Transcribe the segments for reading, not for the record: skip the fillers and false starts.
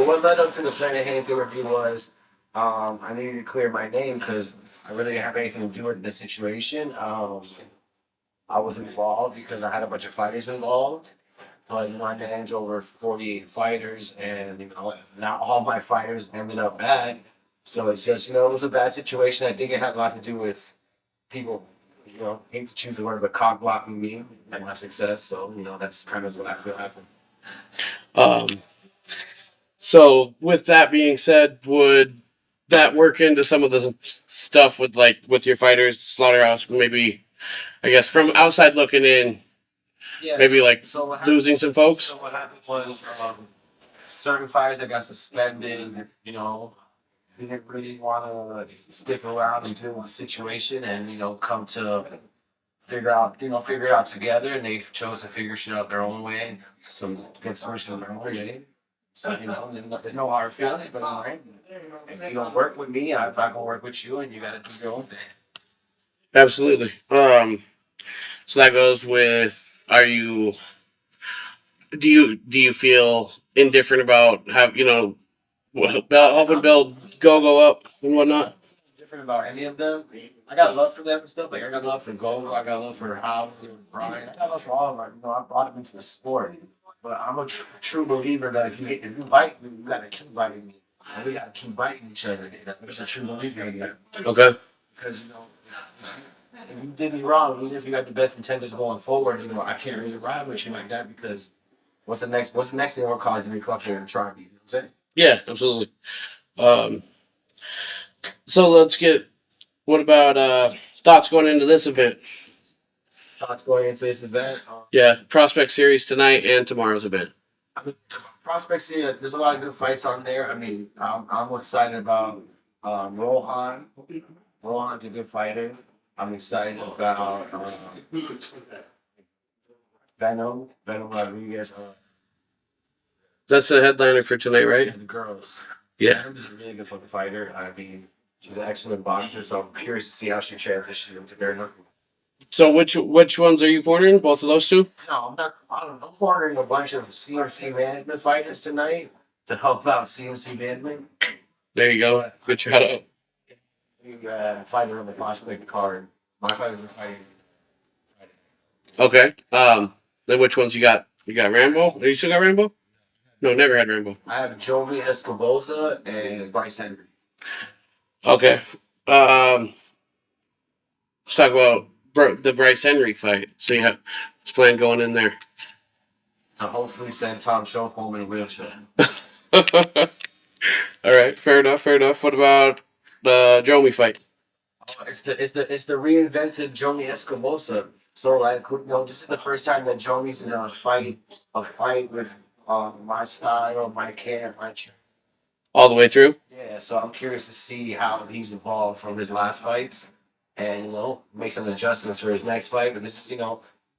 what led up to the Planet Hand review was I needed to clear my name because I really didn't have anything to do with the situation. I was involved because I had a bunch of fighters involved. But I managed over 48 fighters, and not all my fighters ended up bad. So it's just it was a bad situation. I think it had a lot to do with people, hate to choose the word, but cock blocking me and my success. So that's kind of what I feel happened. Um, so with that being said, would that work into some of the stuff with your fighters, Slaughterhouse? Maybe I guess from outside looking in, Yeah. maybe So losing some folks. So what happened was certain fighters that got suspended. They didn't really want to stick around and deal with the situation, and come to figure it out together, and they chose to figure shit out their own way. So get solution their own way. So there's no hard feelings, but if you don't work with me, I'm not gonna work with you, and you gotta do your own thing. Absolutely. So that goes with: do you feel indifferent about helping build go up and whatnot? Different about any of them. I got love for them and stuff. Like I got love for Gogo. I got love for House and Brian. I got love for all of them. I brought them into the sport. But I'm a true believer that if you bite me, you gotta keep biting me. And we gotta keep biting each other. That's a true believer in that. Okay. Because if you did me wrong, even if you got the best intentions going forward, I can't really ride with you like that because what's the next thing we're calling you to be fucking and trying me? You know what I'm saying? Yeah, absolutely. Um, so let's get. What about thoughts going into this event? Thoughts going into this event? Yeah, Prospect Series tonight and tomorrow's event. I mean, prospects here. There's a lot of good fights on there. I mean, I'm excited about Rohan. Rohan's a good fighter. I'm excited about Venom Rodriguez. That's the headliner for tonight, right? And the girls. Yeah. Venom's a really good fucking fighter. I mean, she's an excellent boxer, so I'm curious to see how she transitions into Bareknuckle. So which ones are you cornering? Both of those two? No, I'm not. I'm cornering a bunch of CNC management fighters tonight to help out CNC management. There you go. Good shout out. You fighter on the prospect card. My fighters are fighting. Okay. Then which ones you got? You got Rambo? You still got Rambo? No, never had Rambo. I have Joey Escobosa and Bryce Henry. Okay. Let's talk about the Bryce Henry fight. See how it's planned going in there. To hopefully send Tom Show home in a wheelchair. All right, fair enough. Fair enough. What about the Jomi fight? It's the reinvented Joey Escobosa. So this is the first time that Joey's in a fight with my style, my camp, my. All the way through? Yeah, so I'm curious to see how he's evolved from his last fights and, make some adjustments for his next fight. But this is,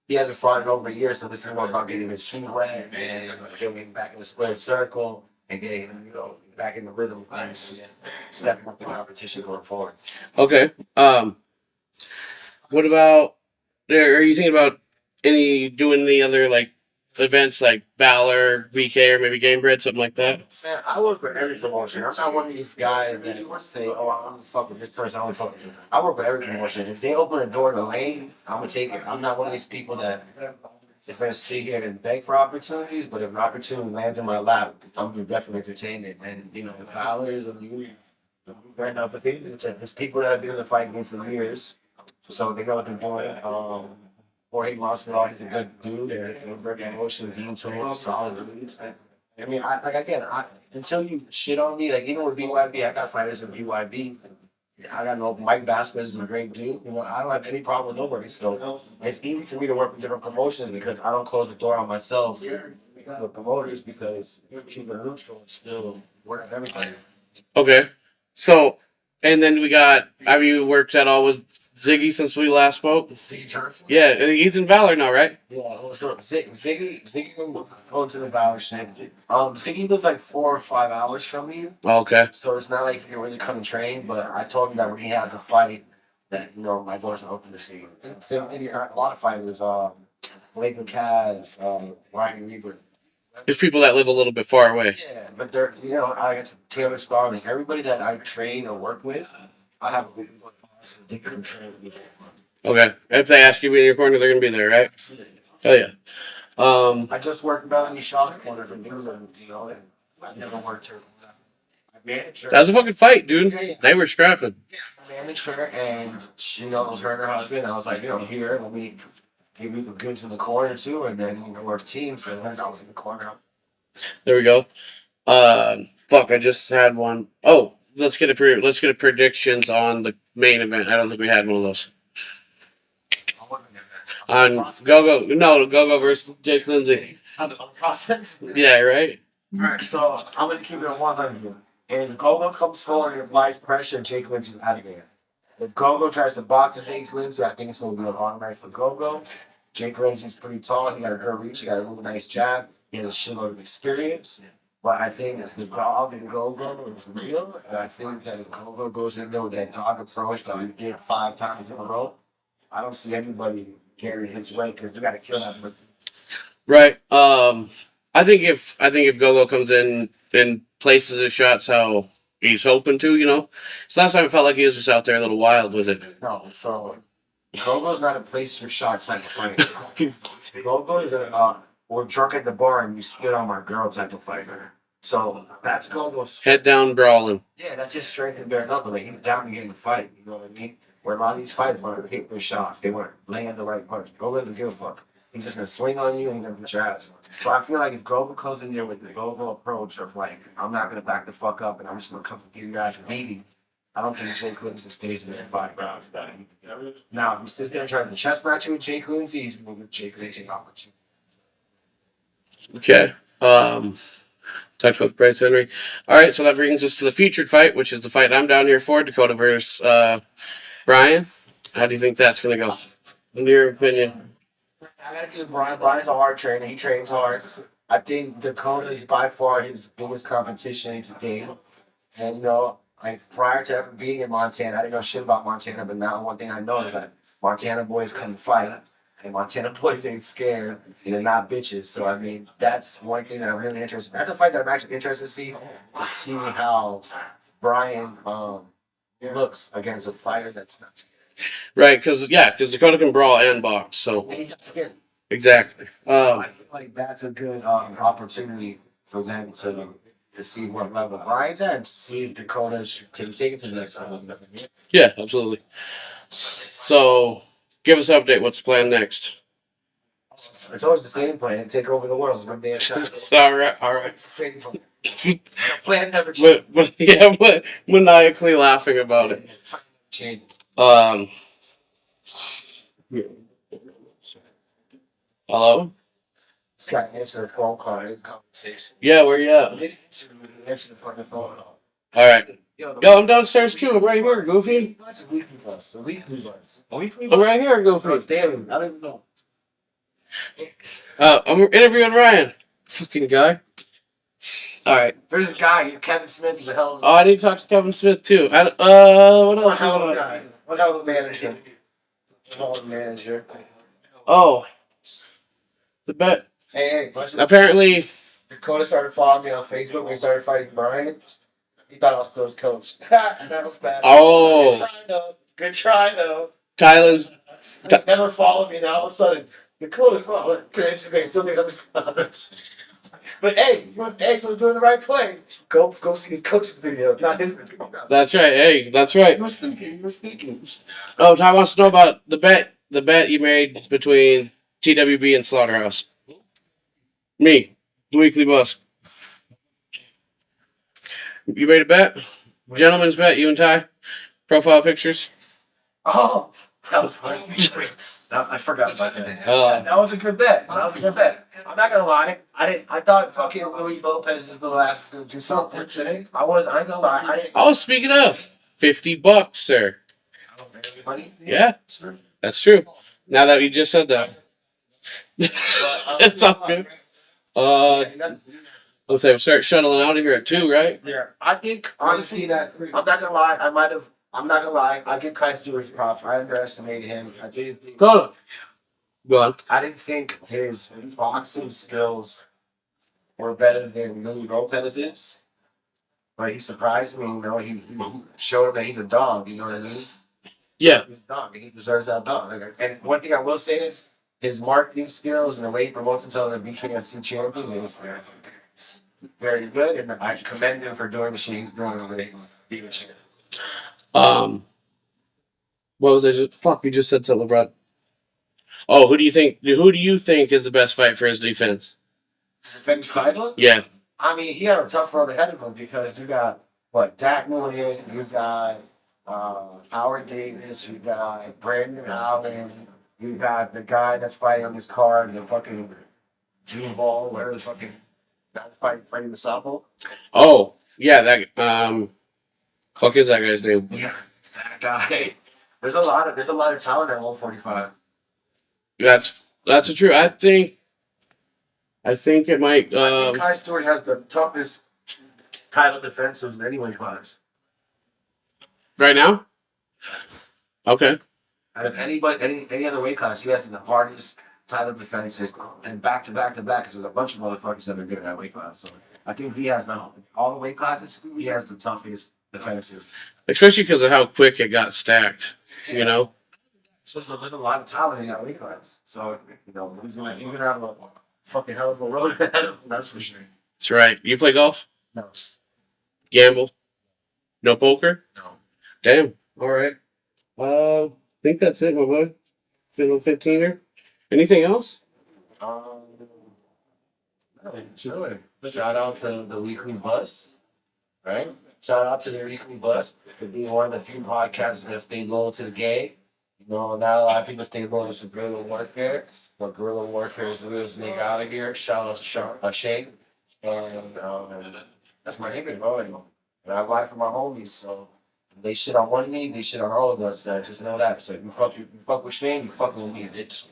he hasn't fought in over a year, so this is more about getting his feet wet and getting back in the square circle and getting him, back in the rhythm of things and stepping up the competition going forward. Okay. What about, are you thinking about doing any other, events like Valor, VK, or maybe Game Bread, something like that? Man, I work with every promotion. I'm not one of these guys that say, "Oh, I only fuck with this person. I only fuck with this." I work with every promotion. If they open a door to lane, I'm gonna take it. I'm not one of these people that is gonna sit here and beg for opportunities. But if an opportunity lands in my lap, I'm gonna definitely entertain it. And Valor is a new right now, but it's people that have been in the fight game for years, so they know what they're doing. Jorge Masvidal, he's a good dude, and Greg Emotion, Dean Tool, solid dudes. I mean, until you shit on me, even with BYB, I got fighters in BYB. I got no Mike Vasquez is a great dude. I don't have any problem with nobody. So it's easy for me to work with different promotions because I don't close the door on myself with promoters because you keep it neutral and still work with everybody. Okay. So, and then have you worked at all with Ziggy since we last spoke? Ziggy Johnson? Yeah, he's in Valor now, right? Yeah, so Ziggy going to the Valor shit. Ziggy lives like 4 or 5 hours from me. Okay. So it's not like he can really come and train, but I told him that when he has a fight, that, my doors are open to see him. Same thing, a lot of fighters, Latham Kaz, Ryan Reaver. There's people that live a little bit far away. Yeah, but they're I got Taylor Starling. Everybody that I train or work with, I have a good boss. They can train with me. Okay. If they ask you to be in your corner, they're gonna be there, right? Oh yeah. I just worked Melanie Shaw's corner from England. And I never worked her. I managed her. That was a fucking fight, dude. Yeah, yeah. They were scrapping. I managed her, and she it was her and her husband. I was like, here, let me give you the goods in the corner too, and then we're a team. So then I was in the corner. There we go. Fuck, I just had one. Oh, let's get a predictions on the main event. I don't think we had one of those. On Go versus Jake Lindsay. On the process. Yeah, right. All right, so I'm gonna keep it at 100. And if Gogo comes forward and applies pressure, Jake Lindsay's out of there. If Gogo tries to box Jake Lindsay, I think it's gonna be a long night for Gogo. Jake Lindsay's pretty tall. He got a good reach. He got a really nice jab. He has a shitload of experience. But I think the dog in Gogo is real, and I think that if Gogo goes in there with that dog approach that we did 5 times in a row, I don't see anybody carrying his weight because we got to kill that. Right. I think if Gogo comes in and places his shots how he's hoping to, So last time it felt like he was just out there a little wild with it. No, so Gogo's not a place your shots type of fighter. Gogo is we're drunk at the bar and you spit on my girl type of fighter. So that's Gogo's head down brawling. Yeah, that's his strength in bare knuckle. Like, he's down to get in the fight. You know what I mean? Where a lot of these fighters want to hit their shots. They want to land the right punch. Gogo doesn't give a fuck. He's just gonna swing on you and he's gonna put your ass on. So I feel like if Gogo comes in there with the Gogo approach of like, I'm not gonna back the fuck up and I'm just gonna come and give you guys a beating, I don't think Jake Lindsay stays in there 5 rounds. Now, if he sits there and tries to chest match you with Jake Lindsay, he's gonna give Jake Lindsay an opportunity. Okay. Talked about Bryce Henry. All right, so that brings us to the featured fight, which is the fight I'm down here for, Dakota versus Brian. How do you think that's going to go? In your opinion? I got to give Brian. Brian's a hard trainer. He trains hard. I think Dakota is by far his biggest competition today. And, prior to ever being in Montana, I didn't know shit about Montana, but now one thing I know is that Montana boys come fight. And Montana boys ain't scared, and they're not bitches. So, I mean, that's one thing that I'm really interested in. That's a fight that I'm actually interested to see how Brian looks against a fighter that's not scared. Right, because Dakota can brawl and box, so. He's not scared. Exactly. I feel like that's a good opportunity for them to see what level Brian's at and to see if Dakota should take it to the next level. Yeah, absolutely. So, give us an update. What's the plan next? It's always the same plan. Take over the world. One day at a time. All right. It's the same plan. The plan never changes. But maniacally laughing about it. Hello? This guy answered a phone call in conversation. Yeah, where you at? Answer the fucking phone call. All right. Yo, I'm downstairs too. I'm right here, Goofy. That's a weekly bus. A weekly bus. I'm right here, Goofy. It's daily. I don't even know. I'm interviewing Ryan. Fucking guy. All right. There's this guy, Kevin Smith. He's a hell of a I need to talk to Kevin Smith too. What else? What hell of a guy. What hell of a manager. Hell of a manager. Oh. The bet. Hey, apparently. Dakota started following me on Facebook when he started fighting Brian. He thought I was still his coach. That was bad. Oh. Good try though. Tylen's. Never followed me, and all of a sudden, Dakota's following. Instagram still thinks I'm his coach. But he was doing the right play. Go see his coach's video, not his video. That's right. Hey, that's right. He was thinking. Oh, Ty wants to know about the bet you made between TWB and Slaughterhouse. Me, the weekly boss. You made a bet? Gentleman's bet, you and Ty? Profile pictures? Oh, that was funny. I forgot about that. That was a good bet. I'm not gonna lie. I thought fucking Luis Lopez is the last to do something today. I ain't gonna lie. Oh, speaking of, $50, sir. Money? Yeah, that's true. Now that you just said that. It's all good. Let's say we start shuttling out of here at 2, right? Yeah. I think, honestly, that I'm not gonna lie, I'm not gonna lie, I give Kai Stewart's props. I underestimated him. I didn't think Go on. I didn't think his boxing skills were better than Lily Lopez is. But he surprised me, you know. He showed him that he's a dog. You know what I mean? Yeah. He's a dog, and he deserves that dog. And one thing I will say is his marketing skills and the way he promotes himself as a BKFC champion is very good, and I commend him for doing the shit he's doing with being a champion. What was I just? Fuck, you just said something, bro. Oh, who do you think? Who do you think is the best fight for his defense? Defense title? Yeah. I mean, he had a tough road ahead of him because you got Dak Million, you got Howard Davis, you got Brandon Allen, you got the guy that's fighting on this card, the fucking Duval, whatever the fucking guy's fighting the Sapo. Oh, yeah, that fuck is that guy's name? Yeah, that guy. There's a lot of talent at 145. That's true. I think it might. I think Kai Stewart has the toughest title defenses in any weight class. Right now. Okay. Out of anybody, any other weight class, he has the hardest title defenses, and back to back to back, because there's a bunch of motherfuckers that are good at that weight class. So I think he has now all the weight classes. He has the toughest defenses, Especially because of how quick it got stacked. You know. so there's a lot of talent in that weight class. So you know he's gonna have a fucking hell of a road ahead of him. That's for sure. That's right. You play golf? No, Gamble? No poker? no. Damn. All right. I think that's it, my boy. Little 15er. Anything else? Sure. Shout out to the Weekly Bus, right? Shout out to the Weekly Bus for being one of the few podcasts that stayed loyal to the game. You know, not a lot of people stay loyal to guerrilla warfare, but guerrilla warfare is the real snake out of here. Shout out to Shane. And that's my nigga, bro. And I ride for my homies, so if they shit on one of me, they shit on all of us. Just know that. So if you fuck with Shane, you fucking with me, bitch.